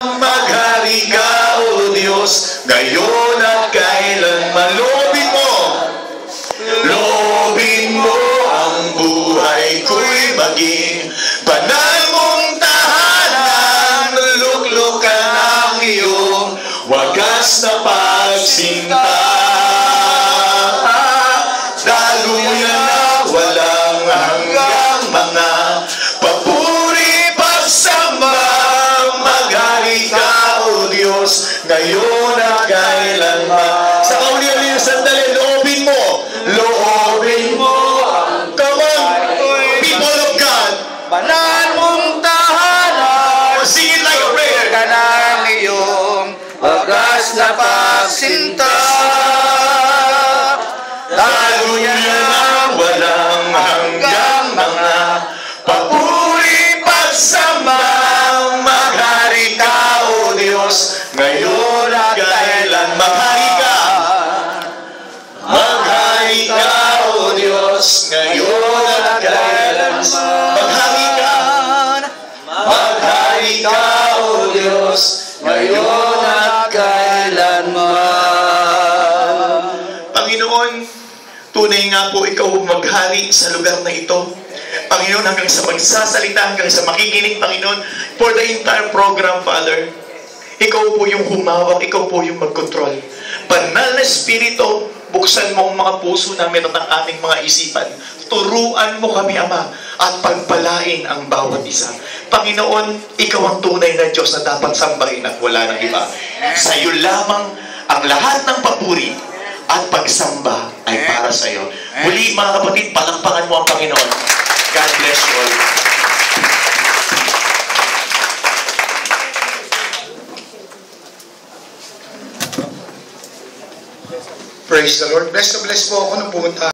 Maghari ka, O Diyos, ngayon at kailanman. Loobin mo ang buhay ko'y maging banal mong tahanan. Luklukan ang iyong wagas na pagsinta. Daluyan na walang hanggang mga papuri pagsamba. Maghari ka, O Diyos, ngayon at kailanman. Sa kauli-uli sandali, loobin mo. Come on, people of God. Banal mong tahanan. Sing it like a prayer. Ka ng iyong wagas na pagsinta. Daluyan na walang hanggang mga papuri pagsamba. Maghari ka, O Diyos, ngayon at kailan. Maghari ka. Maghari ka, O Diyos, ngayon at kailan. Maghari ka. Maghari ka, O Diyos, ngayon at kailanman. Panginoon, tunay nga po ikaw maghari sa lugar na ito. Panginoon, hanggang sa magsasalita, hanggang sa makikinig, Panginoon, for the entire program, Father, ikaw po yung humawak, ikaw po yung magkontrol. Banal na Espiritu, buksan mo ang mga puso namin at ang aming mga isipan. Turuan mo kami, Ama, at pagpalain ang bawat isa. Panginoon, ikaw ang tunay na Diyos na dapat sambahin at wala nang iba. Sa iyo lamang ang lahat ng papuri at pagsamba ay para sa iyo. Muli, mga kapatid, palakpakan mo ang Panginoon. God bless you all. Praise the Lord. Bless na bless po ako nung pumunta.